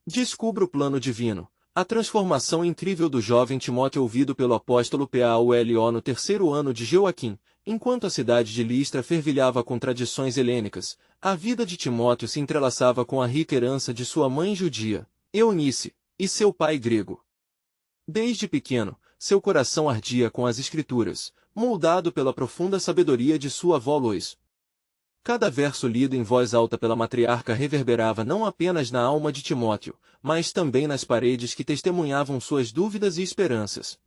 Descubra o plano divino. A transformação incrível do jovem Timóteo ouvido pelo apóstolo Paulo no terceiro ano de Joaquim, enquanto a cidade de Listra fervilhava com tradições helênicas, a vida de Timóteo se entrelaçava com a rica herança de sua mãe judia, Eunice, e seu pai grego. Desde pequeno, seu coração ardia com as Escrituras, moldado pela profunda sabedoria de sua avó Lois. Cada verso lido em voz alta pela matriarca reverberava não apenas na alma de Timóteo, mas também nas paredes que testemunhavam suas dúvidas e esperanças.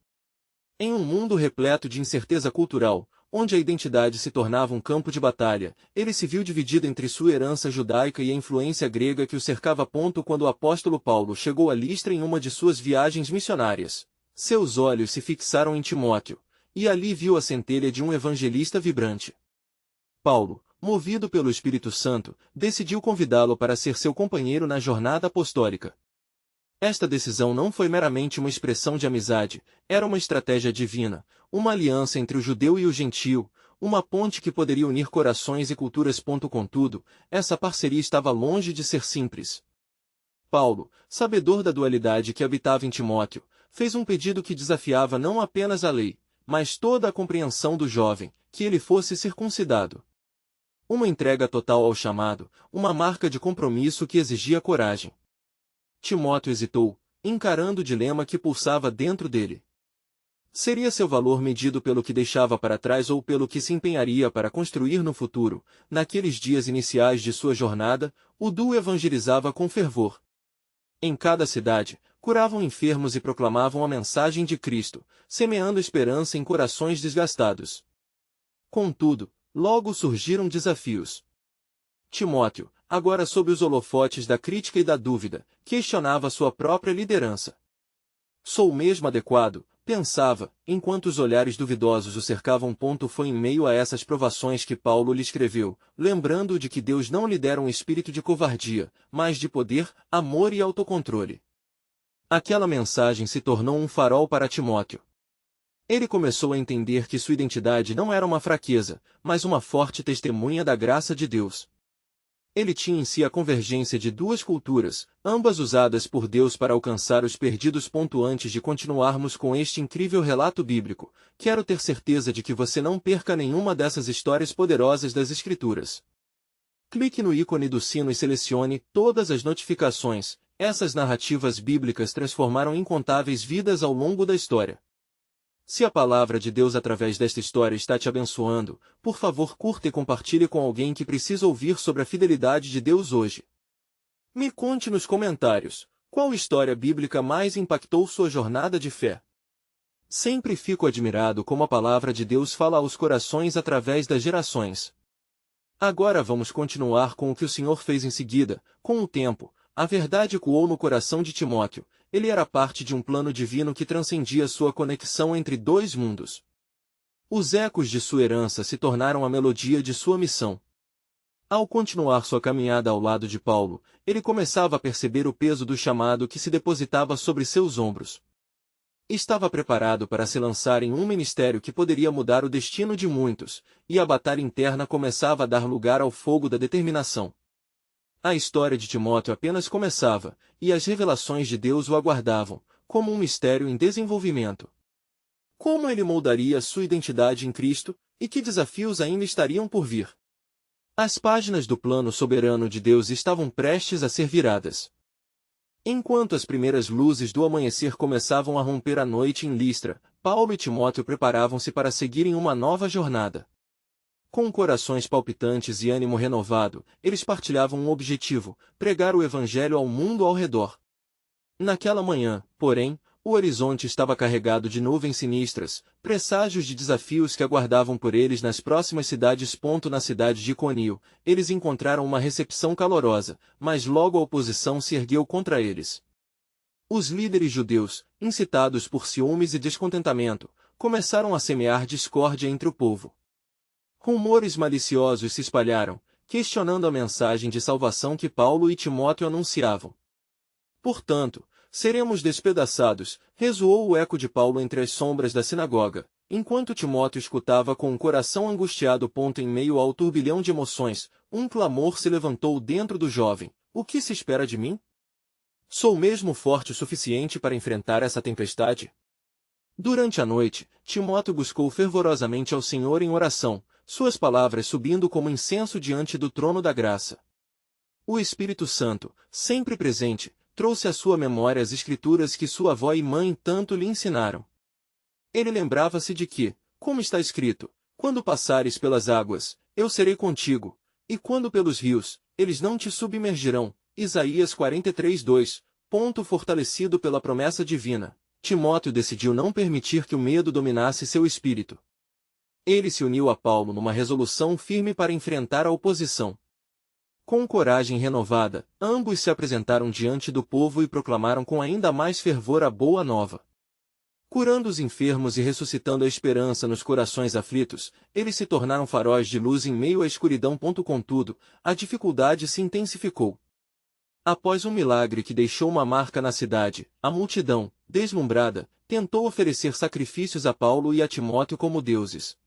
Em um mundo repleto de incerteza cultural, onde a identidade se tornava um campo de batalha, ele se viu dividido entre sua herança judaica e a influência grega que o cercava. Quando o apóstolo Paulo chegou a Listra em uma de suas viagens missionárias, seus olhos se fixaram em Timóteo, e ali viu a centelha de um evangelista vibrante. Paulo, movido pelo Espírito Santo, decidiu convidá-lo para ser seu companheiro na jornada apostólica. Esta decisão não foi meramente uma expressão de amizade, era uma estratégia divina, uma aliança entre o judeu e o gentio, uma ponte que poderia unir corações e culturas. Contudo, essa parceria estava longe de ser simples. Paulo, sabedor da dualidade que habitava em Timóteo, fez um pedido que desafiava não apenas a lei, mas toda a compreensão do jovem, que ele fosse circuncidado. Uma entrega total ao chamado, uma marca de compromisso que exigia coragem. Timóteo hesitou, encarando o dilema que pulsava dentro dele. Seria seu valor medido pelo que deixava para trás ou pelo que se empenharia para construir no futuro? Naqueles dias iniciais de sua jornada, o duo evangelizava com fervor. Em cada cidade, curavam enfermos e proclamavam a mensagem de Cristo, semeando esperança em corações desgastados. Contudo, logo surgiram desafios. Timóteo, agora sob os holofotes da crítica e da dúvida, questionava sua própria liderança. Sou mesmo adequado, pensava, enquanto os olhares duvidosos o cercavam. Foi em meio a essas provações que Paulo lhe escreveu, lembrando-o de que Deus não lhe dera um espírito de covardia, mas de poder, amor e autocontrole. Aquela mensagem se tornou um farol para Timóteo. Ele começou a entender que sua identidade não era uma fraqueza, mas uma forte testemunha da graça de Deus. Ele tinha em si a convergência de duas culturas, ambas usadas por Deus para alcançar os perdidos. Antes de continuarmos com este incrível relato bíblico, quero ter certeza de que você não perca nenhuma dessas histórias poderosas das Escrituras. Clique no ícone do sino e selecione todas as notificações. Essas narrativas bíblicas transformaram incontáveis vidas ao longo da história. Se a palavra de Deus através desta história está te abençoando, por favor curta e compartilhe com alguém que precisa ouvir sobre a fidelidade de Deus hoje. Me conte nos comentários, qual história bíblica mais impactou sua jornada de fé? Sempre fico admirado como a palavra de Deus fala aos corações através das gerações. Agora vamos continuar com o que o Senhor fez em seguida. Com o tempo, a verdade ecoou no coração de Timóteo. Ele era parte de um plano divino que transcendia sua conexão entre dois mundos. Os ecos de sua herança se tornaram a melodia de sua missão. Ao continuar sua caminhada ao lado de Paulo, ele começava a perceber o peso do chamado que se depositava sobre seus ombros. Estava preparado para se lançar em um ministério que poderia mudar o destino de muitos, e a batalha interna começava a dar lugar ao fogo da determinação. A história de Timóteo apenas começava, e as revelações de Deus o aguardavam, como um mistério em desenvolvimento. Como ele moldaria sua identidade em Cristo, e que desafios ainda estariam por vir? As páginas do plano soberano de Deus estavam prestes a ser viradas. Enquanto as primeiras luzes do amanhecer começavam a romper a noite em Listra, Paulo e Timóteo preparavam-se para seguirem uma nova jornada. Com corações palpitantes e ânimo renovado, eles partilhavam um objetivo: pregar o Evangelho ao mundo ao redor. Naquela manhã, porém, o horizonte estava carregado de nuvens sinistras, presságios de desafios que aguardavam por eles nas próximas cidades. Na cidade de Iconio, eles encontraram uma recepção calorosa, mas logo a oposição se ergueu contra eles. Os líderes judeus, incitados por ciúmes e descontentamento, começaram a semear discórdia entre o povo. Rumores maliciosos se espalharam, questionando a mensagem de salvação que Paulo e Timóteo anunciavam. Portanto, seremos despedaçados, ressoou o eco de Paulo entre as sombras da sinagoga, enquanto Timóteo escutava com o coração angustiado. Em meio ao turbilhão de emoções, um clamor se levantou dentro do jovem: o que se espera de mim? Sou mesmo forte o suficiente para enfrentar essa tempestade? Durante a noite, Timóteo buscou fervorosamente ao Senhor em oração, suas palavras subindo como incenso diante do trono da graça. O Espírito Santo, sempre presente, trouxe à sua memória as escrituras que sua avó e mãe tanto lhe ensinaram. Ele lembrava-se de que, como está escrito, quando passares pelas águas, eu serei contigo, e quando pelos rios, eles não te submergirão. Isaías 43:2. Fortalecido pela promessa divina, Timóteo decidiu não permitir que o medo dominasse seu espírito. Ele se uniu a Paulo numa resolução firme para enfrentar a oposição. Com coragem renovada, ambos se apresentaram diante do povo e proclamaram com ainda mais fervor a boa nova. Curando os enfermos e ressuscitando a esperança nos corações aflitos, eles se tornaram faróis de luz em meio à escuridão. Contudo, a dificuldade se intensificou. Após um milagre que deixou uma marca na cidade, a multidão, deslumbrada, tentou oferecer sacrifícios a Paulo e a Timóteo como deuses.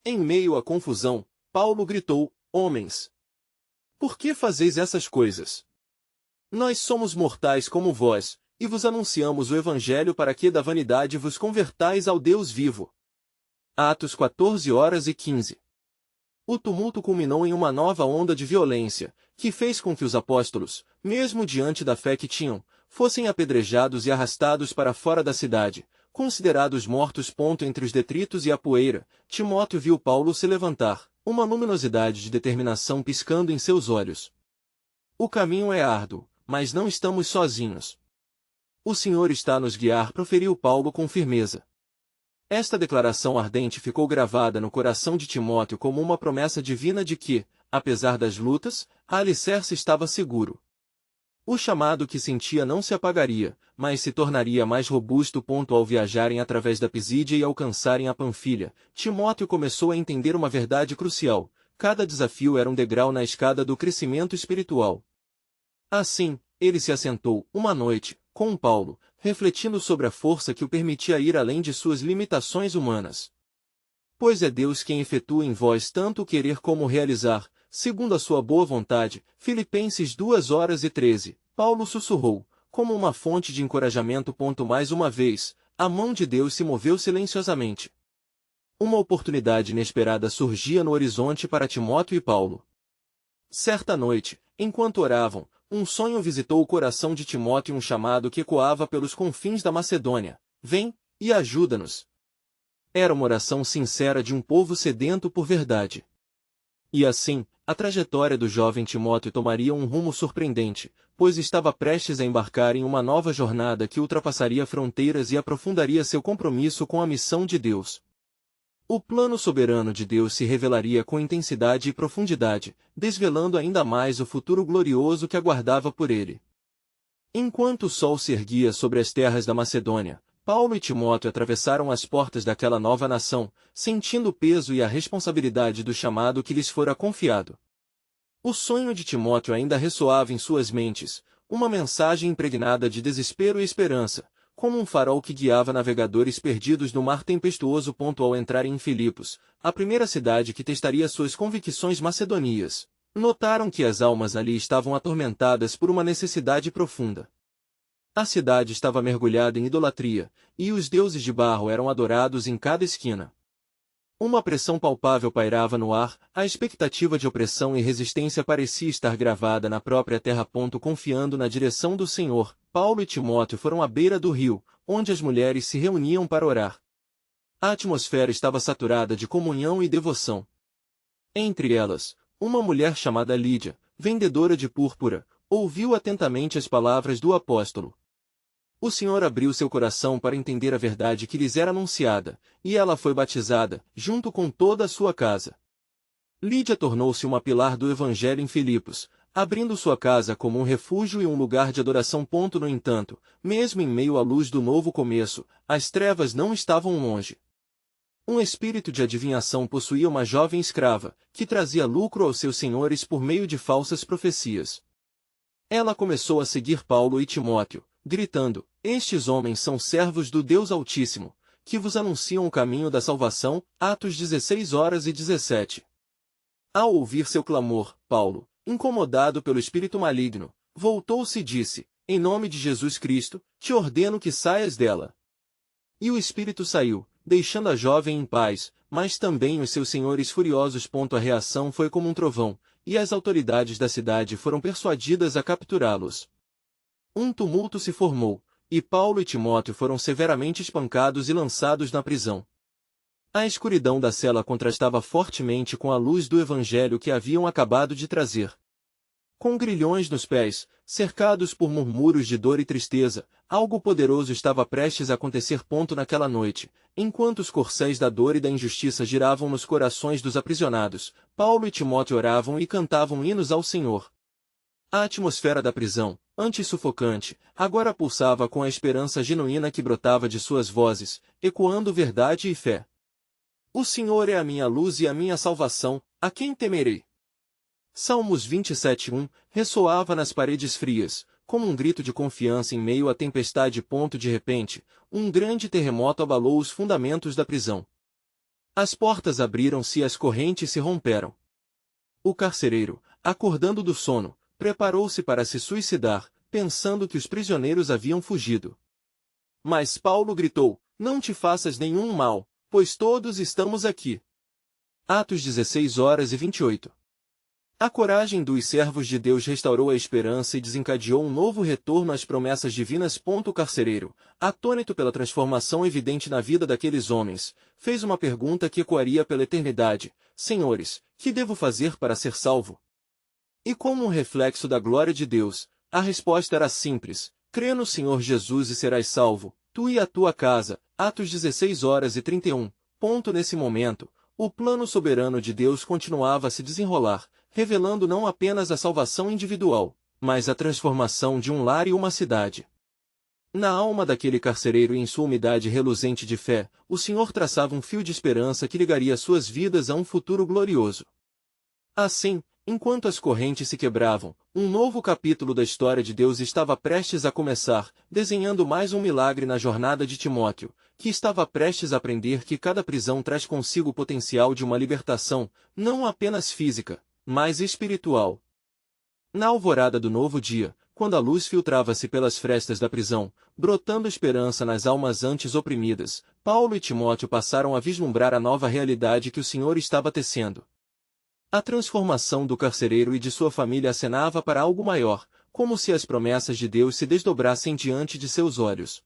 Em meio à confusão, Paulo gritou: Homens! Por que fazeis essas coisas? Nós somos mortais como vós, e vos anunciamos o Evangelho para que da vanidade vos convertais ao Deus vivo. Atos 14:15. O tumulto culminou em uma nova onda de violência, que fez com que os apóstolos, mesmo diante da fé que tinham, fossem apedrejados e arrastados para fora da cidade, considerados mortos. Entre os detritos e a poeira, Timóteo viu Paulo se levantar, uma luminosidade de determinação piscando em seus olhos. O caminho é árduo, mas não estamos sozinhos. O Senhor está a nos guiar, proferiu Paulo com firmeza. Esta declaração ardente ficou gravada no coração de Timóteo como uma promessa divina de que, apesar das lutas, a alicerce estava seguro. O chamado que sentia não se apagaria, mas se tornaria mais robusto. Ao viajarem através da Pisídia e alcançarem a Panfilha, Timóteo começou a entender uma verdade crucial: cada desafio era um degrau na escada do crescimento espiritual. Assim, ele se assentou, uma noite, com Paulo, refletindo sobre a força que o permitia ir além de suas limitações humanas. Pois é Deus quem efetua em vós tanto o querer como o realizar, segundo a sua boa vontade. Filipenses 2:13. Paulo sussurrou, como uma fonte de encorajamento. Mais uma vez, a mão de Deus se moveu silenciosamente. Uma oportunidade inesperada surgia no horizonte para Timóteo e Paulo. Certa noite, enquanto oravam, um sonho visitou o coração de Timóteo, um chamado que ecoava pelos confins da Macedônia: Vem, e ajuda-nos. Era uma oração sincera de um povo sedento por verdade. E assim, a trajetória do jovem Timóteo tomaria um rumo surpreendente, pois estava prestes a embarcar em uma nova jornada que ultrapassaria fronteiras e aprofundaria seu compromisso com a missão de Deus. O plano soberano de Deus se revelaria com intensidade e profundidade, desvelando ainda mais o futuro glorioso que aguardava por ele. Enquanto o sol se erguia sobre as terras da Macedônia, Paulo e Timóteo atravessaram as portas daquela nova nação, sentindo o peso e a responsabilidade do chamado que lhes fora confiado. O sonho de Timóteo ainda ressoava em suas mentes, uma mensagem impregnada de desespero e esperança, como um farol que guiava navegadores perdidos no mar tempestuoso. Ao entrarem em Filipos, a primeira cidade que testaria suas convicções macedonias, notaram que as almas ali estavam atormentadas por uma necessidade profunda. A cidade estava mergulhada em idolatria, e os deuses de barro eram adorados em cada esquina. Uma pressão palpável pairava no ar, a expectativa de opressão e resistência parecia estar gravada na própria terra. Confiando na direção do Senhor, Paulo e Timóteo foram à beira do rio, onde as mulheres se reuniam para orar. A atmosfera estava saturada de comunhão e devoção. Entre elas, uma mulher chamada Lídia, vendedora de púrpura, ouviu atentamente as palavras do apóstolo. O Senhor abriu seu coração para entender a verdade que lhes era anunciada, e ela foi batizada, junto com toda a sua casa. Lídia tornou-se uma pilar do Evangelho em Filipos, abrindo sua casa como um refúgio e um lugar de adoração. No entanto, mesmo em meio à luz do novo começo, as trevas não estavam longe. Um espírito de adivinhação possuía uma jovem escrava, que trazia lucro aos seus senhores por meio de falsas profecias. Ela começou a seguir Paulo e Timóteo, gritando: Estes homens são servos do Deus Altíssimo, que vos anunciam o caminho da salvação. Atos 16:17. Ao ouvir seu clamor, Paulo, incomodado pelo espírito maligno, voltou-se e disse: em nome de Jesus Cristo, te ordeno que saias dela. E o espírito saiu, deixando a jovem em paz, mas também os seus senhores furiosos. A reação foi como um trovão, e as autoridades da cidade foram persuadidas a capturá-los. Um tumulto se formou, e Paulo e Timóteo foram severamente espancados e lançados na prisão. A escuridão da cela contrastava fortemente com a luz do evangelho que haviam acabado de trazer. Com grilhões nos pés, cercados por murmúrios de dor e tristeza, algo poderoso estava prestes a acontecer. Naquela noite, enquanto os corcéis da dor e da injustiça giravam nos corações dos aprisionados, Paulo e Timóteo oravam e cantavam hinos ao Senhor. A atmosfera da prisão, antes sufocante, agora pulsava com a esperança genuína que brotava de suas vozes, ecoando verdade e fé. O Senhor é a minha luz e a minha salvação, a quem temerei? Salmos 27:1 ressoava nas paredes frias, como um grito de confiança em meio à tempestade. De repente, um grande terremoto abalou os fundamentos da prisão. As portas abriram-se e as correntes se romperam. O carcereiro, acordando do sono, preparou-se para se suicidar, pensando que os prisioneiros haviam fugido. Mas Paulo gritou: não te faças nenhum mal, pois todos estamos aqui. Atos 16:28. A coragem dos servos de Deus restaurou a esperança e desencadeou um novo retorno às promessas divinas. O carcereiro, atônito pela transformação evidente na vida daqueles homens, fez uma pergunta que ecoaria pela eternidade: Senhores, que devo fazer para ser salvo? E como um reflexo da glória de Deus, a resposta era simples: crê no Senhor Jesus e serás salvo, tu e a tua casa. Atos 16:31. Nesse momento, o plano soberano de Deus continuava a se desenrolar, revelando não apenas a salvação individual, mas a transformação de um lar e uma cidade. Na alma daquele carcereiro e em sua umidade reluzente de fé, o Senhor traçava um fio de esperança que ligaria suas vidas a um futuro glorioso. Assim, enquanto as correntes se quebravam, um novo capítulo da história de Deus estava prestes a começar, desenhando mais um milagre na jornada de Timóteo, que estava prestes a aprender que cada prisão traz consigo o potencial de uma libertação, não apenas física, mas espiritual. Na alvorada do novo dia, quando a luz filtrava-se pelas frestas da prisão, brotando esperança nas almas antes oprimidas, Paulo e Timóteo passaram a vislumbrar a nova realidade que o Senhor estava tecendo. A transformação do carcereiro e de sua família acenava para algo maior, como se as promessas de Deus se desdobrassem diante de seus olhos.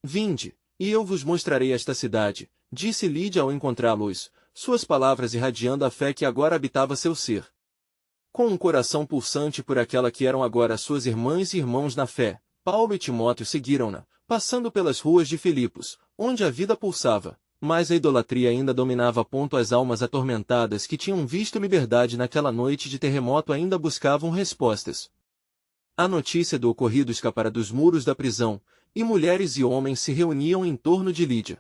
Vinde, e eu vos mostrarei esta cidade, disse Lídia ao encontrá-los, suas palavras irradiando a fé que agora habitava seu ser. Com um coração pulsante por aquela que eram agora suas irmãs e irmãos na fé, Paulo e Timóteo seguiram-na, passando pelas ruas de Filipos, onde a vida pulsava, mas a idolatria ainda dominava. As almas atormentadas que tinham visto liberdade naquela noite de terremoto ainda buscavam respostas. A notícia do ocorrido escapara dos muros da prisão, e mulheres e homens se reuniam em torno de Lídia.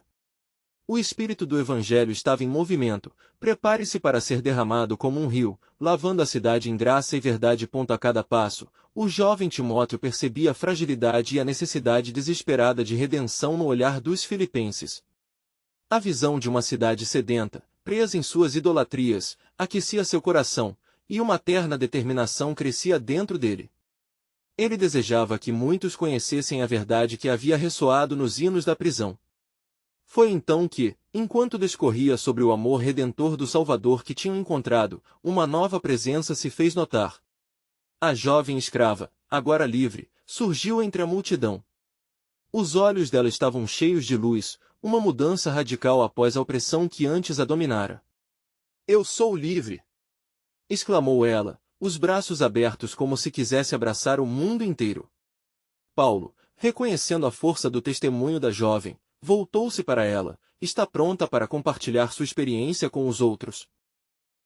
O espírito do Evangelho estava em movimento, prepare-se para ser derramado como um rio, lavando a cidade em graça e verdade. A cada passo, o jovem Timóteo percebia a fragilidade e a necessidade desesperada de redenção no olhar dos filipenses. A visão de uma cidade sedenta, presa em suas idolatrias, aquecia seu coração, e uma terna determinação crescia dentro dele. Ele desejava que muitos conhecessem a verdade que havia ressoado nos hinos da prisão. Foi então que, enquanto discorria sobre o amor redentor do Salvador que tinham encontrado, uma nova presença se fez notar. A jovem escrava, agora livre, surgiu entre a multidão. Os olhos dela estavam cheios de luz, uma mudança radical após a opressão que antes a dominara. Eu sou livre! Exclamou ela, os braços abertos como se quisesse abraçar o mundo inteiro. Paulo, reconhecendo a força do testemunho da jovem, voltou-se para ela: está pronta para compartilhar sua experiência com os outros?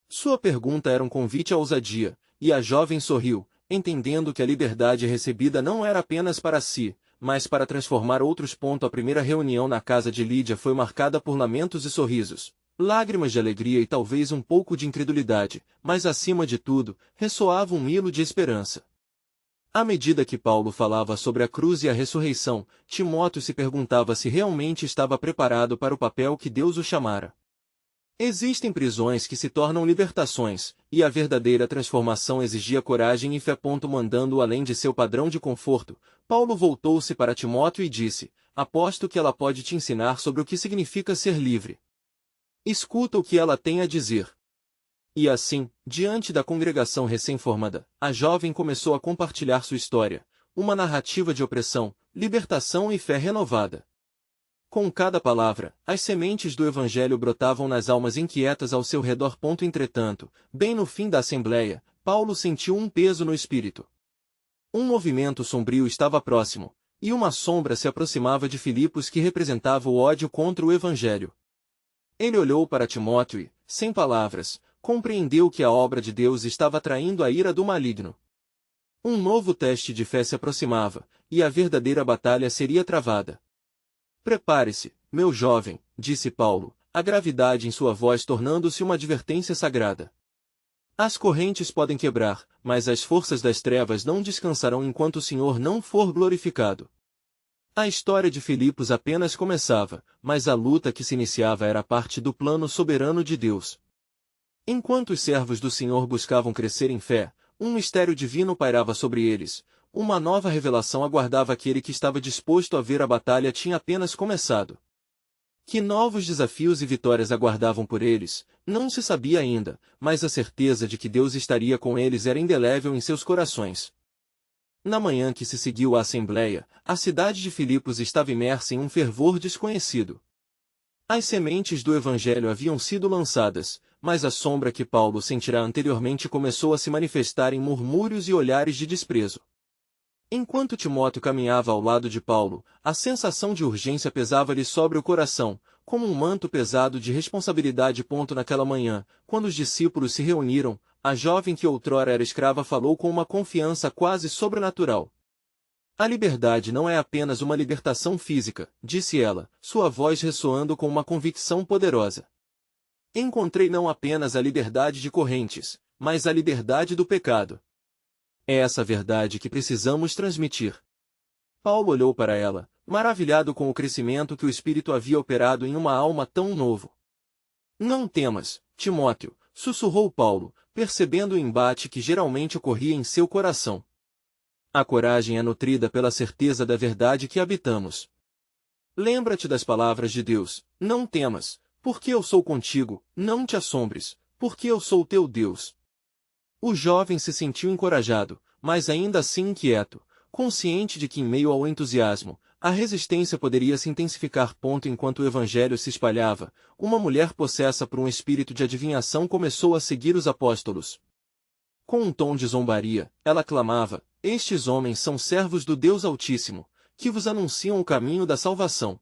Sua pergunta era um convite à ousadia, e a jovem sorriu, entendendo que a liberdade recebida não era apenas para si, mas para transformar outros. A primeira reunião na casa de Lídia foi marcada por lamentos e sorrisos, lágrimas de alegria e talvez um pouco de incredulidade, mas acima de tudo, ressoava um hilo de esperança. À medida que Paulo falava sobre a cruz e a ressurreição, Timóteo se perguntava se realmente estava preparado para o papel que Deus o chamara. Existem prisões que se tornam libertações, e a verdadeira transformação exigia coragem e fé. Mandando além de seu padrão de conforto, Paulo voltou-se para Timóteo e disse: aposto que ela pode te ensinar sobre o que significa ser livre. Escuta o que ela tem a dizer. E assim, diante da congregação recém-formada, a jovem começou a compartilhar sua história, uma narrativa de opressão, libertação e fé renovada. Com cada palavra, as sementes do Evangelho brotavam nas almas inquietas ao seu redor. Entretanto, bem no fim da assembleia, Paulo sentiu um peso no espírito. Um movimento sombrio estava próximo, e uma sombra se aproximava de Filipos que representava o ódio contra o Evangelho. Ele olhou para Timóteo e, sem palavras, compreendeu que a obra de Deus estava atraindo a ira do maligno. Um novo teste de fé se aproximava, e a verdadeira batalha seria travada. Prepare-se, meu jovem, disse Paulo, a gravidade em sua voz tornando-se uma advertência sagrada. As correntes podem quebrar, mas as forças das trevas não descansarão enquanto o Senhor não for glorificado. A história de Filipos apenas começava, mas a luta que se iniciava era parte do plano soberano de Deus. Enquanto os servos do Senhor buscavam crescer em fé, um mistério divino pairava sobre eles. Uma nova revelação aguardava aquele que estava disposto a ver a batalha tinha apenas começado. Que novos desafios e vitórias aguardavam por eles, não se sabia ainda, mas a certeza de que Deus estaria com eles era indelével em seus corações. Na manhã que se seguiu à assembleia, a cidade de Filipos estava imersa em um fervor desconhecido. As sementes do Evangelho haviam sido lançadas, mas a sombra que Paulo sentira anteriormente começou a se manifestar em murmúrios e olhares de desprezo. Enquanto Timóteo caminhava ao lado de Paulo, a sensação de urgência pesava-lhe sobre o coração, como um manto pesado de responsabilidade. Naquela manhã, quando os discípulos se reuniram, a jovem que outrora era escrava falou com uma confiança quase sobrenatural. A liberdade não é apenas uma libertação física, disse ela, sua voz ressoando com uma convicção poderosa. Encontrei não apenas a liberdade de correntes, mas a liberdade do pecado. É essa verdade que precisamos transmitir. Paulo olhou para ela, maravilhado com o crescimento que o Espírito havia operado em uma alma tão novo. Não temas, Timóteo, sussurrou Paulo, percebendo o embate que geralmente ocorria em seu coração. A coragem é nutrida pela certeza da verdade que habitamos. Lembra-te das palavras de Deus, não temas, porque eu sou contigo, não te assombres, porque eu sou teu Deus. O jovem se sentiu encorajado, mas ainda assim inquieto, consciente de que em meio ao entusiasmo, a resistência poderia se intensificar. Enquanto o evangelho se espalhava, uma mulher possessa por um espírito de adivinhação começou a seguir os apóstolos. Com um tom de zombaria, ela clamava: estes homens são servos do Deus Altíssimo, que vos anunciam o caminho da salvação.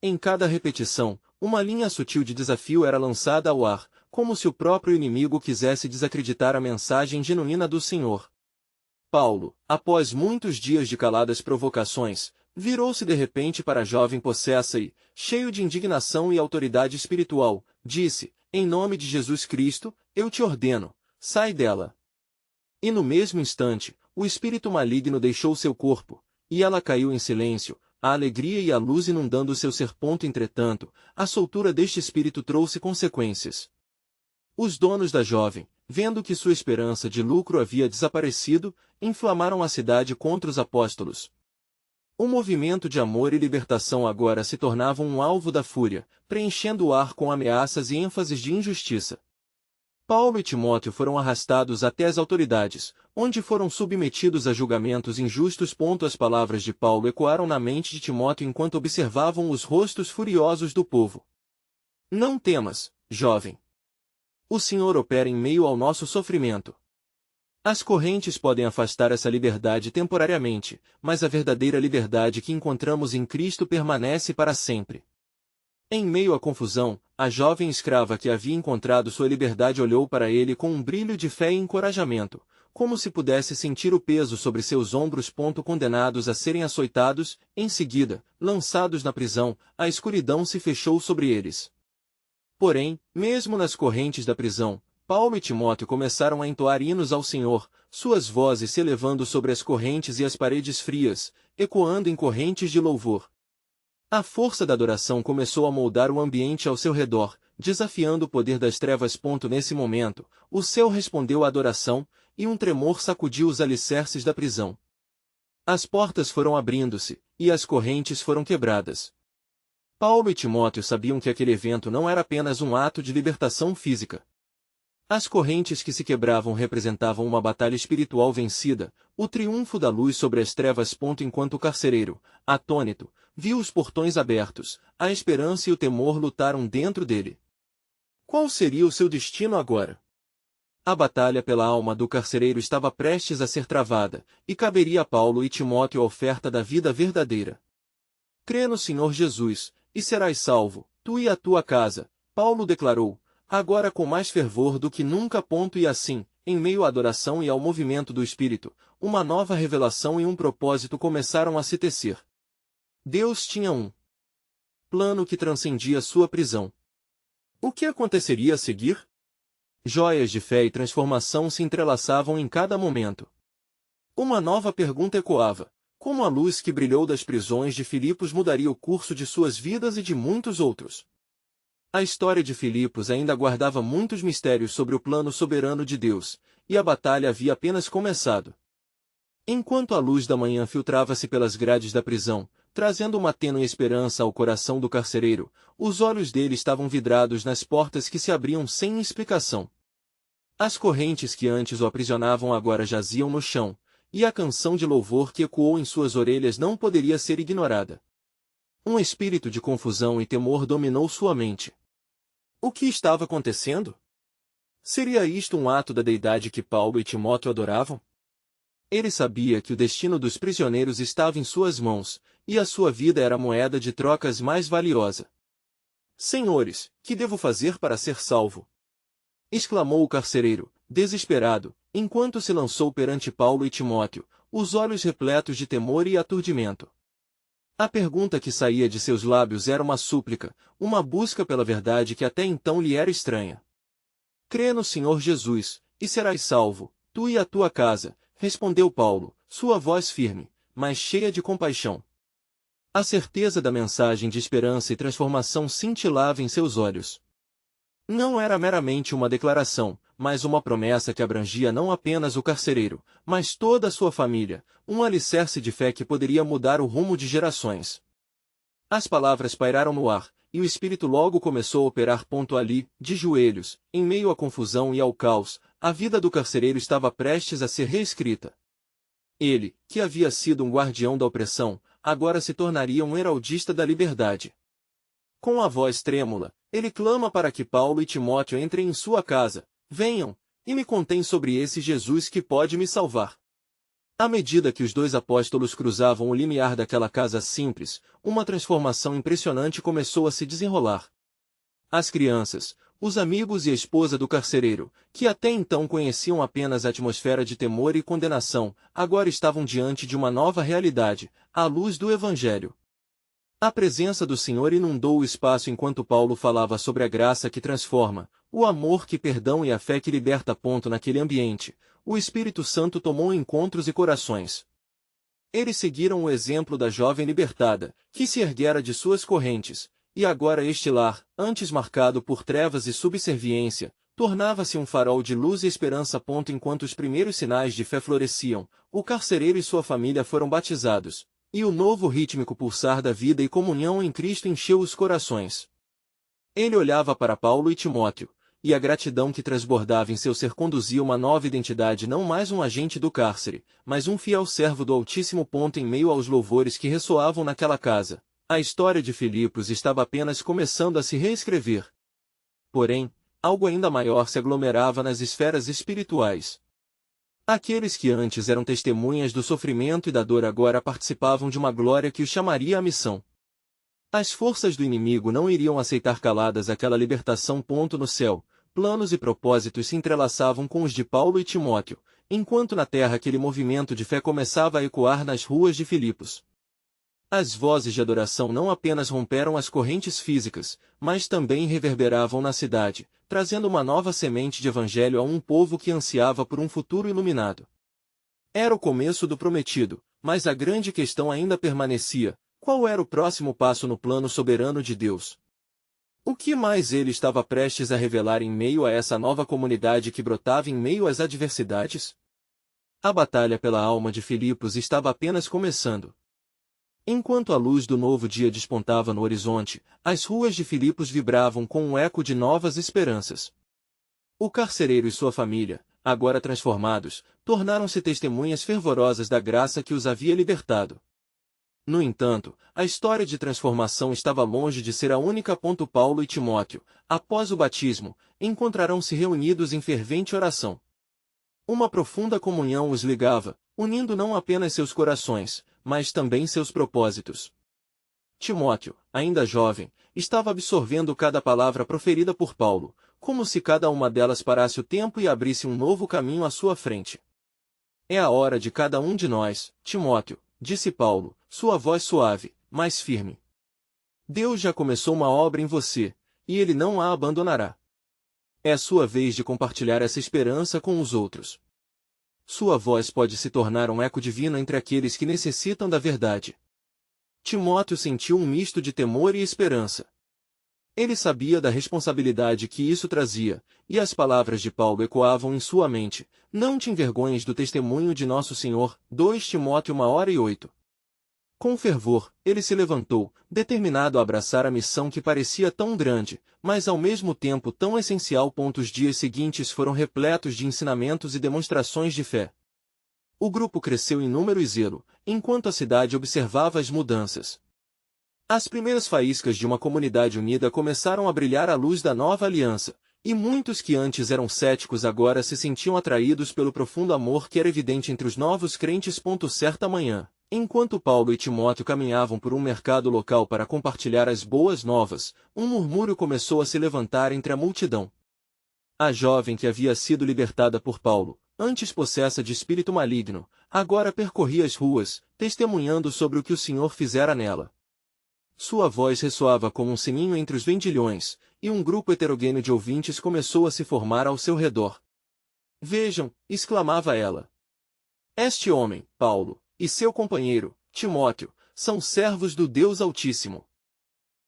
Em cada repetição, uma linha sutil de desafio era lançada ao ar, como se o próprio inimigo quisesse desacreditar a mensagem genuína do Senhor. Paulo, após muitos dias de caladas provocações, virou-se de repente para a jovem possessa e, cheio de indignação e autoridade espiritual, disse: em nome de Jesus Cristo, eu te ordeno, sai dela. E no mesmo instante, o espírito maligno deixou seu corpo, e ela caiu em silêncio, a alegria e a luz inundando seu ser. Entretanto, a soltura deste espírito trouxe consequências. Os donos da jovem, vendo que sua esperança de lucro havia desaparecido, inflamaram a cidade contra os apóstolos. O movimento de amor e libertação agora se tornava um alvo da fúria, preenchendo o ar com ameaças e ênfases de injustiça. Paulo e Timóteo foram arrastados até as autoridades, onde foram submetidos a julgamentos injustos. As palavras de Paulo ecoaram na mente de Timóteo enquanto observavam os rostos furiosos do povo. Não temas, jovem. O Senhor opera em meio ao nosso sofrimento. As correntes podem afastar essa liberdade temporariamente, mas a verdadeira liberdade que encontramos em Cristo permanece para sempre. Em meio à confusão, a jovem escrava que havia encontrado sua liberdade olhou para ele com um brilho de fé e encorajamento, como se pudesse sentir o peso sobre seus ombros. Condenados a serem açoitados, em seguida, lançados na prisão, a escuridão se fechou sobre eles. Porém, mesmo nas correntes da prisão, Paulo e Timóteo começaram a entoar hinos ao Senhor, suas vozes se elevando sobre as correntes e as paredes frias, ecoando em correntes de louvor. A força da adoração começou a moldar o ambiente ao seu redor, desafiando o poder das trevas. Nesse momento, o céu respondeu à adoração, e um tremor sacudiu os alicerces da prisão. As portas foram abrindo-se, e as correntes foram quebradas. Paulo e Timóteo sabiam que aquele evento não era apenas um ato de libertação física. As correntes que se quebravam representavam uma batalha espiritual vencida, o triunfo da luz sobre as trevas. Enquanto o carcereiro, atônito, viu os portões abertos, a esperança e o temor lutaram dentro dele. Qual seria o seu destino agora? A batalha pela alma do carcereiro estava prestes a ser travada, e caberia a Paulo e Timóteo a oferta da vida verdadeira. Crê no Senhor Jesus, e serás salvo, tu e a tua casa, Paulo declarou, agora com mais fervor do que nunca. E assim, em meio à adoração e ao movimento do Espírito, uma nova revelação e um propósito começaram a se tecer. Deus tinha um plano que transcendia sua prisão. O que aconteceria a seguir? Joias de fé e transformação se entrelaçavam em cada momento. Uma nova pergunta ecoava: como a luz que brilhou das prisões de Filipos mudaria o curso de suas vidas e de muitos outros? A história de Filipos ainda guardava muitos mistérios sobre o plano soberano de Deus, e a batalha havia apenas começado. Enquanto a luz da manhã filtrava-se pelas grades da prisão, trazendo uma tênue esperança ao coração do carcereiro, os olhos dele estavam vidrados nas portas que se abriam sem explicação. As correntes que antes o aprisionavam agora jaziam no chão, e a canção de louvor que ecoou em suas orelhas não poderia ser ignorada. Um espírito de confusão e temor dominou sua mente. O que estava acontecendo? Seria isto um ato da deidade que Paulo e Timóteo adoravam? Ele sabia que o destino dos prisioneiros estava em suas mãos, e a sua vida era a moeda de trocas mais valiosa. Senhores, que devo fazer para ser salvo? Exclamou o carcereiro, desesperado, enquanto se lançou perante Paulo e Timóteo, os olhos repletos de temor e aturdimento. A pergunta que saía de seus lábios era uma súplica, uma busca pela verdade que até então lhe era estranha. Crê no Senhor Jesus, e serás salvo, tu e a tua casa, respondeu Paulo, sua voz firme, mas cheia de compaixão. A certeza da mensagem de esperança e transformação cintilava em seus olhos. Não era meramente uma declaração, mas uma promessa que abrangia não apenas o carcereiro, mas toda a sua família, um alicerce de fé que poderia mudar o rumo de gerações. As palavras pairaram no ar, e o Espírito logo começou a operar. Ali, de joelhos, em meio à confusão e ao caos, a vida do carcereiro estava prestes a ser reescrita. Ele, que havia sido um guardião da opressão, agora se tornaria um heraldista da liberdade. Com a voz trêmula, ele clama para que Paulo e Timóteo entrem em sua casa. Venham, e me contem sobre esse Jesus que pode me salvar. À medida que os dois apóstolos cruzavam o limiar daquela casa simples, uma transformação impressionante começou a se desenrolar. As crianças, os amigos e a esposa do carcereiro, que até então conheciam apenas a atmosfera de temor e condenação, agora estavam diante de uma nova realidade, à luz do Evangelho. A presença do Senhor inundou o espaço enquanto Paulo falava sobre a graça que transforma, o amor que perdão e a fé que liberta. Naquele ambiente, o Espírito Santo tomou encontros e corações. Eles seguiram o exemplo da jovem libertada, que se erguera de suas correntes, e agora este lar, antes marcado por trevas e subserviência, tornava-se um farol de luz e esperança. Enquanto os primeiros sinais de fé floresciam, o carcereiro e sua família foram batizados, e o novo rítmico pulsar da vida e comunhão em Cristo encheu os corações. Ele olhava para Paulo e Timóteo, e a gratidão que transbordava em seu ser conduzia uma nova identidade, não mais um agente do cárcere, mas um fiel servo do Altíssimo. Em meio aos louvores que ressoavam naquela casa, a história de Filipos estava apenas começando a se reescrever. Porém, algo ainda maior se aglomerava nas esferas espirituais. Aqueles que antes eram testemunhas do sofrimento e da dor agora participavam de uma glória que os chamaria à missão. As forças do inimigo não iriam aceitar caladas aquela libertação. No céu, planos e propósitos se entrelaçavam com os de Paulo e Timóteo, enquanto na terra aquele movimento de fé começava a ecoar nas ruas de Filipos. As vozes de adoração não apenas romperam as correntes físicas, mas também reverberavam na cidade, trazendo uma nova semente de evangelho a um povo que ansiava por um futuro iluminado. Era o começo do prometido, mas a grande questão ainda permanecia: qual era o próximo passo no plano soberano de Deus? O que mais ele estava prestes a revelar em meio a essa nova comunidade que brotava em meio às adversidades? A batalha pela alma de Filipos estava apenas começando. Enquanto a luz do novo dia despontava no horizonte, as ruas de Filipos vibravam com um eco de novas esperanças. O carcereiro e sua família, agora transformados, tornaram-se testemunhas fervorosas da graça que os havia libertado. No entanto, a história de transformação estava longe de ser a única. Paulo e Timóteo, após o batismo, encontrarão-se reunidos em fervente oração. Uma profunda comunhão os ligava, unindo não apenas seus corações, mas também seus propósitos. Timóteo, ainda jovem, estava absorvendo cada palavra proferida por Paulo, como se cada uma delas parasse o tempo e abrisse um novo caminho à sua frente. É a hora de cada um de nós, Timóteo, disse Paulo, sua voz suave, mas firme. Deus já começou uma obra em você, e Ele não a abandonará. É a sua vez de compartilhar essa esperança com os outros. Sua voz pode se tornar um eco divino entre aqueles que necessitam da verdade. Timóteo sentiu um misto de temor e esperança. Ele sabia da responsabilidade que isso trazia, e as palavras de Paulo ecoavam em sua mente: não te envergonhes do testemunho de nosso Senhor. 2 Timóteo 1:08. Com fervor, ele se levantou, determinado a abraçar a missão que parecia tão grande, mas ao mesmo tempo tão essencial. Os dias seguintes foram repletos de ensinamentos e demonstrações de fé. O grupo cresceu em número e zelo, enquanto a cidade observava as mudanças. As primeiras faíscas de uma comunidade unida começaram a brilhar à luz da nova aliança, e muitos que antes eram céticos agora se sentiam atraídos pelo profundo amor que era evidente entre os novos crentes. Certa manhã, enquanto Paulo e Timóteo caminhavam por um mercado local para compartilhar as boas novas, um murmúrio começou a se levantar entre a multidão. A jovem que havia sido libertada por Paulo, antes possessa de espírito maligno, agora percorria as ruas, testemunhando sobre o que o Senhor fizera nela. Sua voz ressoava como um sininho entre os vendilhões, e um grupo heterogêneo de ouvintes começou a se formar ao seu redor. Vejam, exclamava ela. Este homem, Paulo, e seu companheiro, Timóteo, são servos do Deus Altíssimo.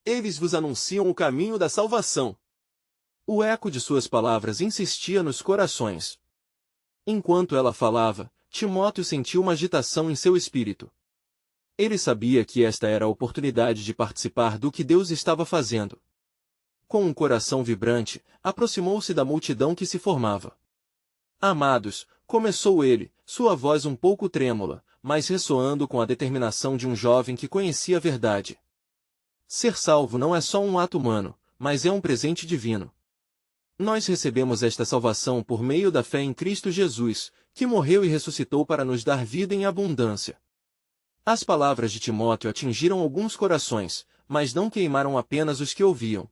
Eles vos anunciam o caminho da salvação. O eco de suas palavras insistia nos corações. Enquanto ela falava, Timóteo sentiu uma agitação em seu espírito. Ele sabia que esta era a oportunidade de participar do que Deus estava fazendo. Com um coração vibrante, aproximou-se da multidão que se formava. Amados, começou ele, sua voz um pouco trêmula, mas ressoando com a determinação de um jovem que conhecia a verdade. Ser salvo não é só um ato humano, mas é um presente divino. Nós recebemos esta salvação por meio da fé em Cristo Jesus, que morreu e ressuscitou para nos dar vida em abundância. As palavras de Timóteo atingiram alguns corações, mas não queimaram apenas os que ouviam.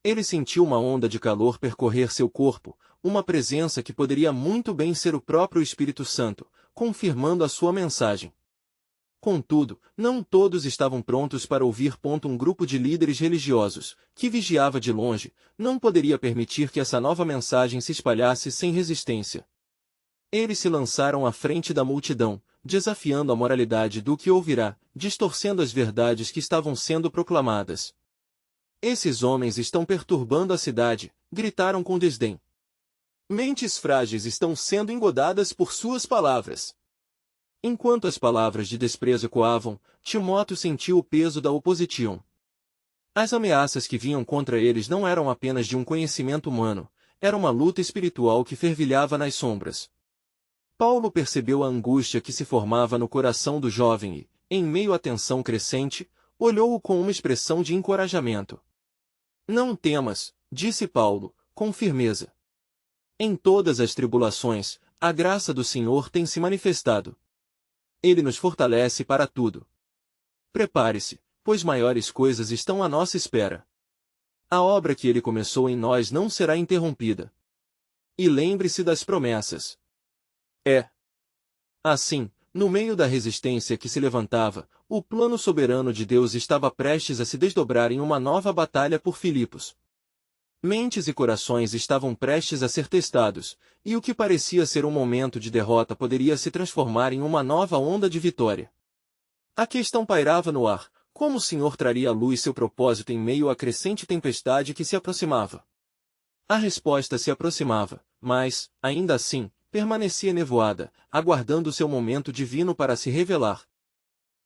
Ele sentiu uma onda de calor percorrer seu corpo, uma presença que poderia muito bem ser o próprio Espírito Santo, confirmando a sua mensagem. Contudo, não todos estavam prontos para ouvir. Um grupo de líderes religiosos, que vigiava de longe, não poderia permitir que essa nova mensagem se espalhasse sem resistência. Eles se lançaram à frente da multidão, desafiando a moralidade do que ouvirá, distorcendo as verdades que estavam sendo proclamadas. Esses homens estão perturbando a cidade, gritaram com desdém. Mentes frágeis estão sendo engodadas por suas palavras. Enquanto as palavras de desprezo ecoavam, Timóteo sentiu o peso da oposição. As ameaças que vinham contra eles não eram apenas de um conhecimento humano, era uma luta espiritual que fervilhava nas sombras. Paulo percebeu a angústia que se formava no coração do jovem e, em meio à tensão crescente, olhou-o com uma expressão de encorajamento. Não temas, disse Paulo, com firmeza. Em todas as tribulações, a graça do Senhor tem se manifestado. Ele nos fortalece para tudo. Prepare-se, pois maiores coisas estão à nossa espera. A obra que ele começou em nós não será interrompida. E lembre-se das promessas. Assim, no meio da resistência que se levantava, o plano soberano de Deus estava prestes a se desdobrar em uma nova batalha por Filipos. Mentes e corações estavam prestes a ser testados, e o que parecia ser um momento de derrota poderia se transformar em uma nova onda de vitória. A questão pairava no ar: Como o Senhor traria à luz seu propósito em meio à crescente tempestade que se aproximava? A resposta se aproximava, mas, ainda assim, permanecia nevoada, aguardando seu momento divino para se revelar.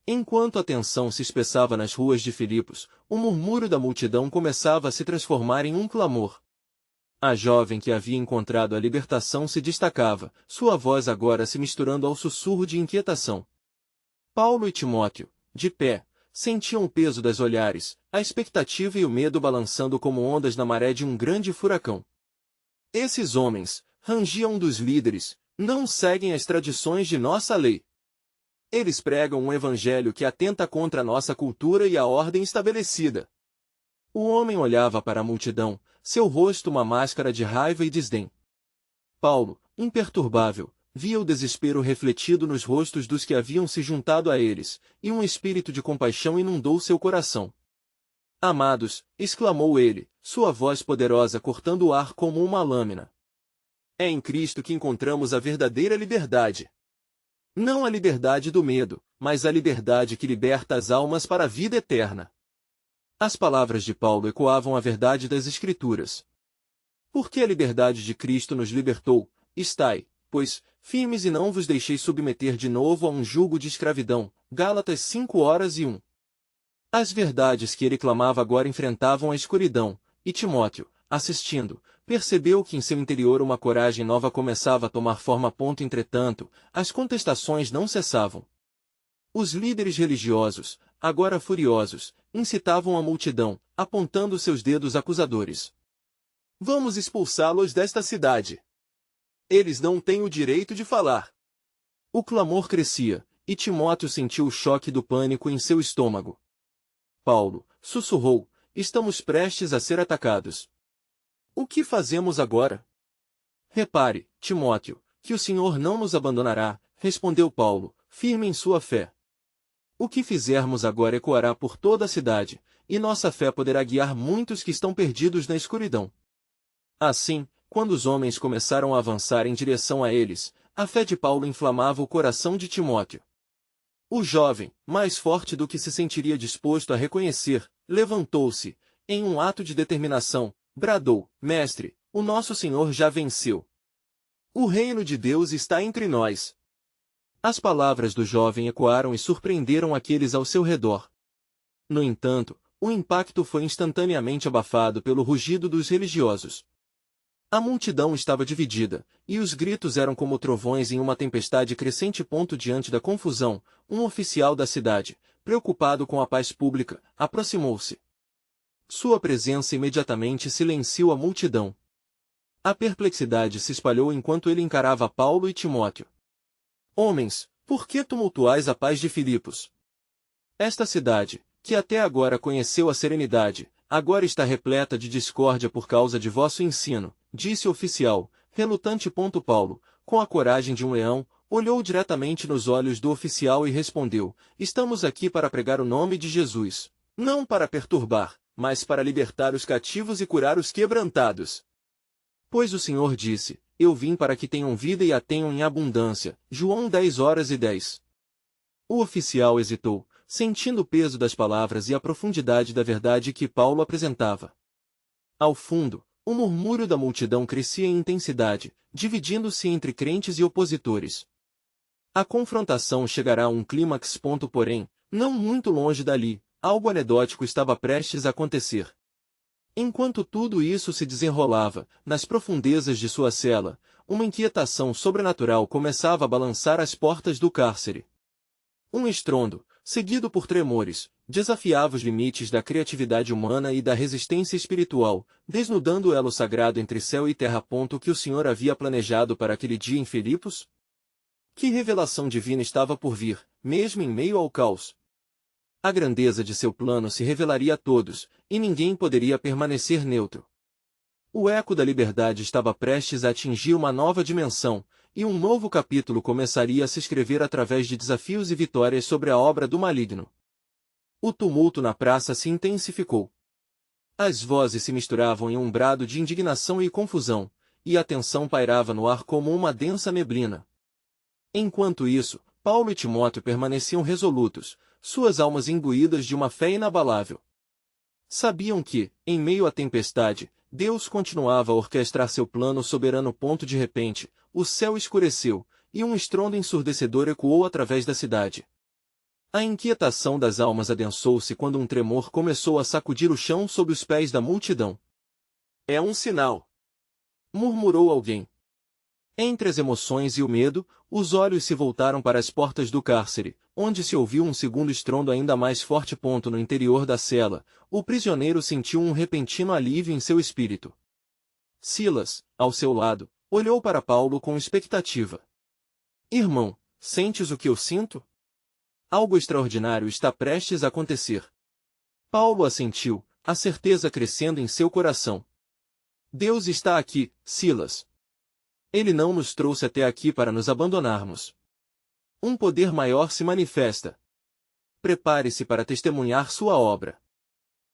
Enquanto a tensão se espessava nas ruas de Filipos, o murmúrio da multidão começava a se transformar em um clamor. A jovem que havia encontrado a libertação se destacava, sua voz agora se misturando ao sussurro de inquietação. Paulo e Timóteo, de pé, sentiam o peso das olhares, a expectativa e o medo balançando como ondas na maré de um grande furacão. Esses homens, rangiam dos líderes, não seguem as tradições de nossa lei. Eles pregam um evangelho que atenta contra a nossa cultura e a ordem estabelecida. O homem olhava para a multidão, seu rosto uma máscara de raiva e desdém. Paulo, imperturbável, via o desespero refletido nos rostos dos que haviam se juntado a eles, e um espírito de compaixão inundou seu coração. Amados, exclamou ele, sua voz poderosa cortando o ar como uma lâmina. É em Cristo que encontramos a verdadeira liberdade. Não a liberdade do medo, mas a liberdade que liberta as almas para a vida eterna. As palavras de Paulo ecoavam a verdade das Escrituras. Porque a liberdade de Cristo nos libertou, estai, pois, firmes e não vos deixeis submeter de novo a um jugo de escravidão. Gálatas 5:1. As verdades que ele clamava agora enfrentavam a escuridão, e Timóteo, assistindo, percebeu que em seu interior uma coragem nova começava a tomar forma. Entretanto, as contestações não cessavam. Os líderes religiosos, agora furiosos, incitavam a multidão, apontando seus dedos acusadores. Vamos expulsá-los desta cidade. Eles não têm o direito de falar. O clamor crescia, e Timóteo sentiu o choque do pânico em seu estômago. Paulo, sussurrou, estamos prestes a ser atacados. O que fazemos agora? Repare, Timóteo, que o Senhor não nos abandonará, respondeu Paulo, firme em sua fé. O que fizermos agora ecoará por toda a cidade, e nossa fé poderá guiar muitos que estão perdidos na escuridão. Assim, quando os homens começaram a avançar em direção a eles, a fé de Paulo inflamava o coração de Timóteo. O jovem, mais forte do que se sentiria disposto a reconhecer, levantou-se, em um ato de determinação, bradou, Mestre, o nosso Senhor já venceu. O reino de Deus está entre nós. As palavras do jovem ecoaram e surpreenderam aqueles ao seu redor. No entanto, o impacto foi instantaneamente abafado pelo rugido dos religiosos. A multidão estava dividida, e os gritos eram como trovões em uma tempestade crescente. Diante da confusão, um oficial da cidade, preocupado com a paz pública, aproximou-se. Sua presença imediatamente silenciou a multidão. A perplexidade se espalhou enquanto ele encarava Paulo e Timóteo. Homens, por que tumultuais a paz de Filipos? Esta cidade, que até agora conheceu a serenidade, agora está repleta de discórdia por causa de vosso ensino, disse o oficial, relutante. Paulo, com a coragem de um leão, olhou diretamente nos olhos do oficial e respondeu, estamos aqui para pregar o nome de Jesus, não para perturbar, mas para libertar os cativos e curar os quebrantados. Pois o Senhor disse, eu vim para que tenham vida e a tenham em abundância. João 10:10. O oficial hesitou, sentindo o peso das palavras e a profundidade da verdade que Paulo apresentava. Ao fundo, o murmúrio da multidão crescia em intensidade, dividindo-se entre crentes e opositores. A confrontação chegará a um clímax. Porém, não muito longe dali, algo anedótico estava prestes a acontecer. Enquanto tudo isso se desenrolava, nas profundezas de sua cela, uma inquietação sobrenatural começava a balançar as portas do cárcere. Um estrondo, seguido por tremores, desafiava os limites da criatividade humana e da resistência espiritual, desnudando o elo sagrado entre céu e terra. O que o Senhor havia planejado para aquele dia em Filipos? Que revelação divina estava por vir, mesmo em meio ao caos? A grandeza de seu plano se revelaria a todos, e ninguém poderia permanecer neutro. O eco da liberdade estava prestes a atingir uma nova dimensão, e um novo capítulo começaria a se escrever através de desafios e vitórias sobre a obra do maligno. O tumulto na praça se intensificou. As vozes se misturavam em um brado de indignação e confusão, e a tensão pairava no ar como uma densa neblina. Enquanto isso, Paulo e Timóteo permaneciam resolutos, suas almas imbuídas de uma fé inabalável. Sabiam que, em meio à tempestade, Deus continuava a orquestrar seu plano soberano. De repente, o céu escureceu, e um estrondo ensurdecedor ecoou através da cidade. A inquietação das almas adensou-se quando um tremor começou a sacudir o chão sob os pés da multidão. "É um sinal!" murmurou alguém. Entre as emoções e o medo, os olhos se voltaram para as portas do cárcere, onde se ouviu um segundo estrondo ainda mais forte. No interior da cela, o prisioneiro sentiu um repentino alívio em seu espírito. Silas, ao seu lado, olhou para Paulo com expectativa. "Irmão, sentes o que eu sinto? Algo extraordinário está prestes a acontecer." Paulo assentiu, a certeza crescendo em seu coração. "Deus está aqui, Silas. Ele não nos trouxe até aqui para nos abandonarmos. Um poder maior se manifesta. Prepare-se para testemunhar sua obra."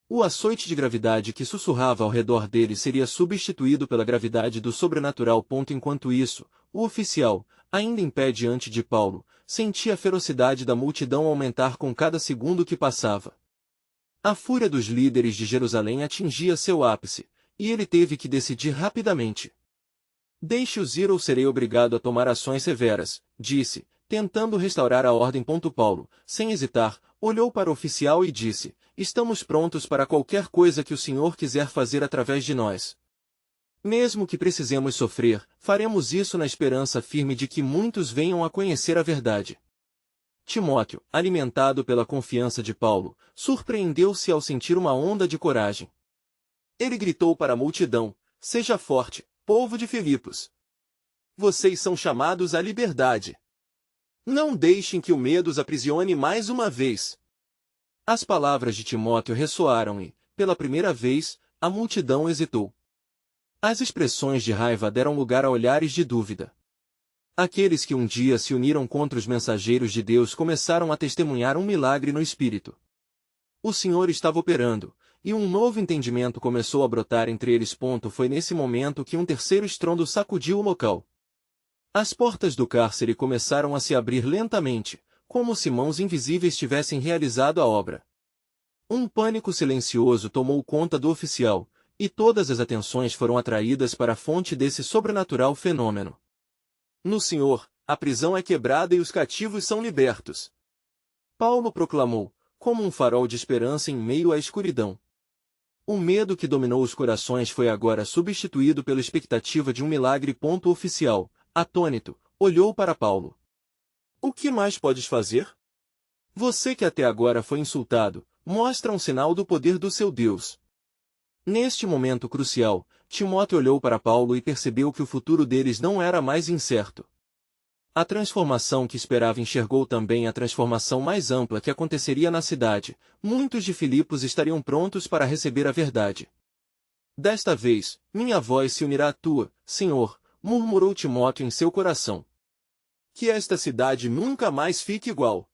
O açoite de gravidade que sussurrava ao redor dele seria substituído pela gravidade do sobrenatural. Enquanto isso, o oficial, ainda em pé diante de Paulo, sentia a ferocidade da multidão aumentar com cada segundo que passava. A fúria dos líderes de Jerusalém atingia seu ápice, e ele teve que decidir rapidamente. "Deixe-os ir ou serei obrigado a tomar ações severas", disse, tentando restaurar a ordem. Paulo, sem hesitar, olhou para o oficial e disse: "Estamos prontos para qualquer coisa que o Senhor quiser fazer através de nós. Mesmo que precisemos sofrer, faremos isso na esperança firme de que muitos venham a conhecer a verdade." Timóteo, alimentado pela confiança de Paulo, surpreendeu-se ao sentir uma onda de coragem. Ele gritou para a multidão: "Seja forte, povo de Filipos! Vocês são chamados à liberdade. Não deixem que o medo os aprisione mais uma vez." As palavras de Timóteo ressoaram e, pela primeira vez, a multidão hesitou. As expressões de raiva deram lugar a olhares de dúvida. Aqueles que um dia se uniram contra os mensageiros de Deus começaram a testemunhar um milagre no Espírito. O Senhor estava operando, e um novo entendimento começou a brotar entre eles. Foi nesse momento que um terceiro estrondo sacudiu o local. As portas do cárcere começaram a se abrir lentamente, como se mãos invisíveis tivessem realizado a obra. Um pânico silencioso tomou conta do oficial, e todas as atenções foram atraídas para a fonte desse sobrenatural fenômeno. "No Senhor, a prisão é quebrada e os cativos são libertos." Paulo proclamou, como um farol de esperança em meio à escuridão. O medo que dominou os corações foi agora substituído pela expectativa de um milagre. O oficial, atônito, olhou para Paulo. "O que mais podes fazer? Você que até agora foi insultado, mostra um sinal do poder do seu Deus." Neste momento crucial, Timóteo olhou para Paulo e percebeu que o futuro deles não era mais incerto. A transformação que esperava enxergou também a transformação mais ampla que aconteceria na cidade. Muitos de Filipos estariam prontos para receber a verdade. "Desta vez, minha voz se unirá à tua, Senhor", murmurou Timóteo em seu coração. "Que esta cidade nunca mais fique igual."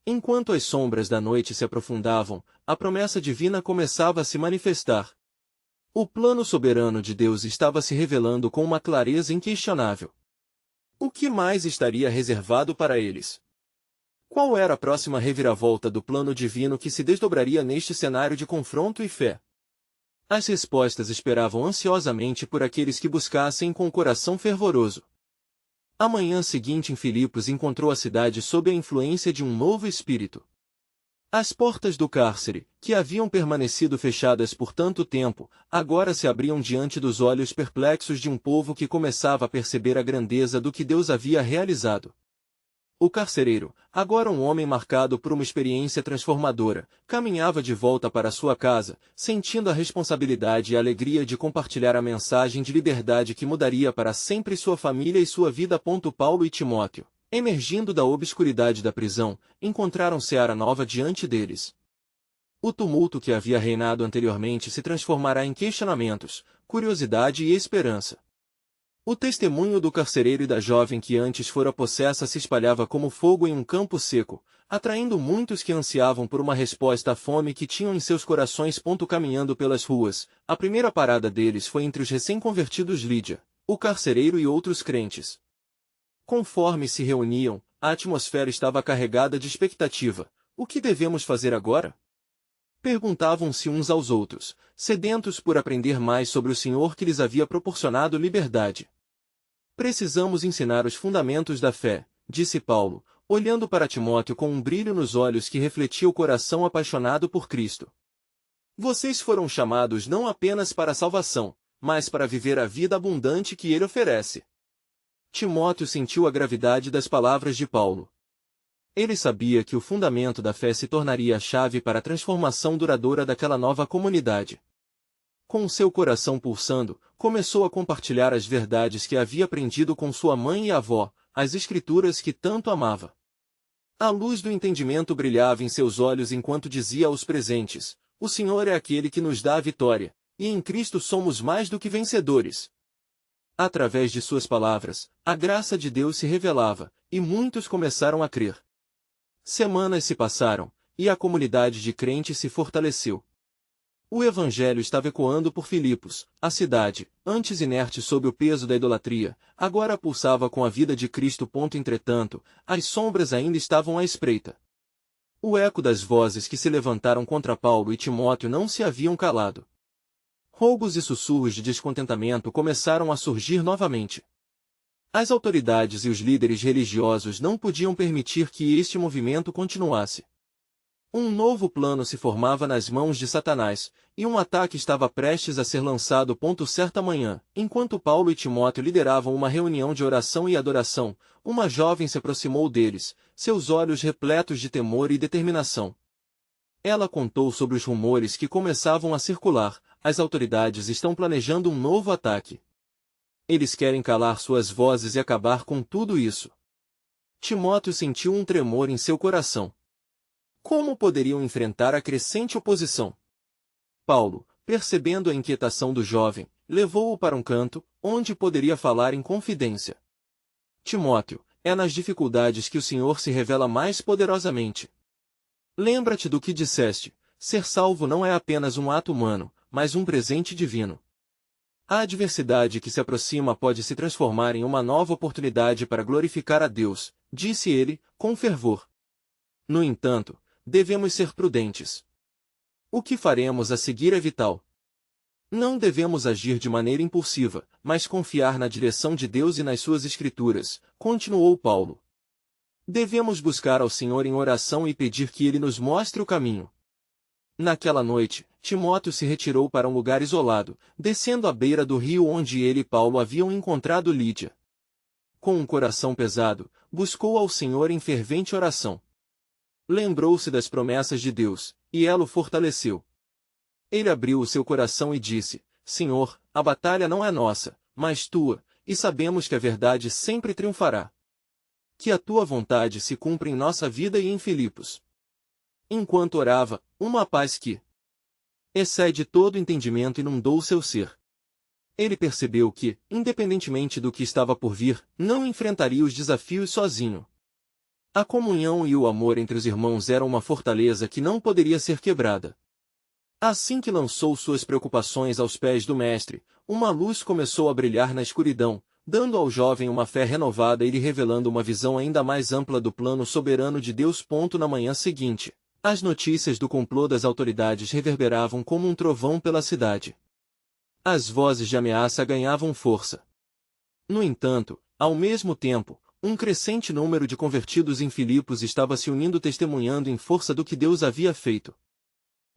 Enquanto as sombras da noite se aprofundavam, a promessa divina começava a se manifestar. O plano soberano de Deus estava se revelando com uma clareza inquestionável. O que mais estaria reservado para eles? Qual era a próxima reviravolta do plano divino que se desdobraria neste cenário de confronto e fé? As respostas esperavam ansiosamente por aqueles que buscassem com o coração fervoroso. A manhã seguinte em Filipos encontrou a cidade sob a influência de um novo espírito. As portas do cárcere, que haviam permanecido fechadas por tanto tempo, agora se abriam diante dos olhos perplexos de um povo que começava a perceber a grandeza do que Deus havia realizado. O carcereiro, agora um homem marcado por uma experiência transformadora, caminhava de volta para sua casa, sentindo a responsabilidade e a alegria de compartilhar a mensagem de liberdade que mudaria para sempre sua família e sua vida. Paulo e Timóteo, emergindo da obscuridade da prisão, encontraram seara nova diante deles. O tumulto que havia reinado anteriormente se transformará em questionamentos, curiosidade e esperança. O testemunho do carcereiro e da jovem que antes fora possessa se espalhava como fogo em um campo seco, atraindo muitos que ansiavam por uma resposta à fome que tinham em seus corações. Caminhando pelas ruas, a primeira parada deles foi entre os recém-convertidos Lídia, o carcereiro e outros crentes. Conforme se reuniam, a atmosfera estava carregada de expectativa, o que devemos fazer agora? Perguntavam-se uns aos outros, sedentos por aprender mais sobre o Senhor que lhes havia proporcionado liberdade. Precisamos ensinar os fundamentos da fé, disse Paulo, olhando para Timóteo com um brilho nos olhos que refletia o coração apaixonado por Cristo. Vocês foram chamados não apenas para a salvação, mas para viver a vida abundante que ele oferece. Timóteo sentiu a gravidade das palavras de Paulo. Ele sabia que o fundamento da fé se tornaria a chave para a transformação duradoura daquela nova comunidade. Com seu coração pulsando, começou a compartilhar as verdades que havia aprendido com sua mãe e avó, as escrituras que tanto amava. A luz do entendimento brilhava em seus olhos enquanto dizia aos presentes: o Senhor é aquele que nos dá a vitória, e em Cristo somos mais do que vencedores. Através de suas palavras, a graça de Deus se revelava, e muitos começaram a crer. Semanas se passaram, e a comunidade de crentes se fortaleceu. O evangelho estava ecoando por Filipos, a cidade, antes inerte sob o peso da idolatria, agora pulsava com a vida de Cristo. Entretanto, as sombras ainda estavam à espreita. O eco das vozes que se levantaram contra Paulo e Timóteo não se haviam calado. Rogos e sussurros de descontentamento começaram a surgir novamente. As autoridades e os líderes religiosos não podiam permitir que este movimento continuasse. Um novo plano se formava nas mãos de Satanás, e um ataque estava prestes a ser lançado. Certa manhã, enquanto Paulo e Timóteo lideravam uma reunião de oração e adoração, uma jovem se aproximou deles, seus olhos repletos de temor e determinação. Ela contou sobre os rumores que começavam a circular: as autoridades estão planejando um novo ataque. Eles querem calar suas vozes e acabar com tudo isso. Timóteo sentiu um tremor em seu coração. Como poderiam enfrentar a crescente oposição? Paulo, percebendo a inquietação do jovem, levou-o para um canto, onde poderia falar em confidência. Timóteo, é nas dificuldades que o Senhor se revela mais poderosamente. Lembra-te do que disseste: ser salvo não é apenas um ato humano, mas um presente divino. A adversidade que se aproxima pode se transformar em uma nova oportunidade para glorificar a Deus, disse ele, com fervor. No entanto, devemos ser prudentes. O que faremos a seguir é vital. Não devemos agir de maneira impulsiva, mas confiar na direção de Deus e nas suas Escrituras, continuou Paulo. Devemos buscar ao Senhor em oração e pedir que Ele nos mostre o caminho. Naquela noite, Timóteo se retirou para um lugar isolado, descendo à beira do rio onde ele e Paulo haviam encontrado Lídia. Com um coração pesado, buscou ao Senhor em fervente oração. Lembrou-se das promessas de Deus, e ela o fortaleceu. Ele abriu o seu coração e disse: Senhor, a batalha não é nossa, mas tua, e sabemos que a verdade sempre triunfará. Que a tua vontade se cumpra em nossa vida e em Filipos. Enquanto orava, uma paz que excede todo entendimento inundou seu ser. Ele percebeu que, independentemente do que estava por vir, não enfrentaria os desafios sozinho. A comunhão e o amor entre os irmãos eram uma fortaleza que não poderia ser quebrada. Assim que lançou suas preocupações aos pés do Mestre, uma luz começou a brilhar na escuridão, dando ao jovem uma fé renovada e lhe revelando uma visão ainda mais ampla do plano soberano de Deus. Na manhã seguinte, as notícias do complô das autoridades reverberavam como um trovão pela cidade. As vozes de ameaça ganhavam força. No entanto, ao mesmo tempo, um crescente número de convertidos em Filipos estava se unindo testemunhando em força do que Deus havia feito.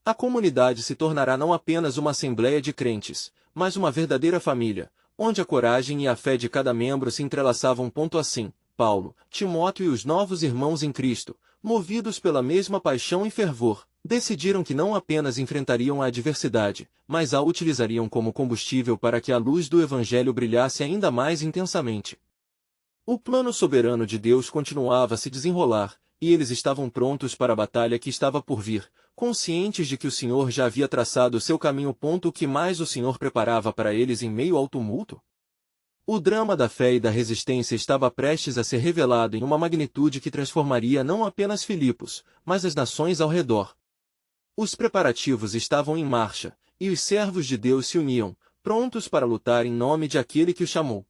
A comunidade se tornará não apenas uma assembleia de crentes, mas uma verdadeira família, onde a coragem e a fé de cada membro se entrelaçavam. Assim, Paulo, Timóteo e os novos irmãos em Cristo, movidos pela mesma paixão e fervor, decidiram que não apenas enfrentariam a adversidade, mas a utilizariam como combustível para que a luz do Evangelho brilhasse ainda mais intensamente. O plano soberano de Deus continuava a se desenrolar, e eles estavam prontos para a batalha que estava por vir, conscientes de que o Senhor já havia traçado o seu caminho. O que mais o Senhor preparava para eles em meio ao tumulto? O drama da fé e da resistência estava prestes a ser revelado em uma magnitude que transformaria não apenas Filipos, mas as nações ao redor. Os preparativos estavam em marcha, e os servos de Deus se uniam, prontos para lutar em nome de aquele que os chamou.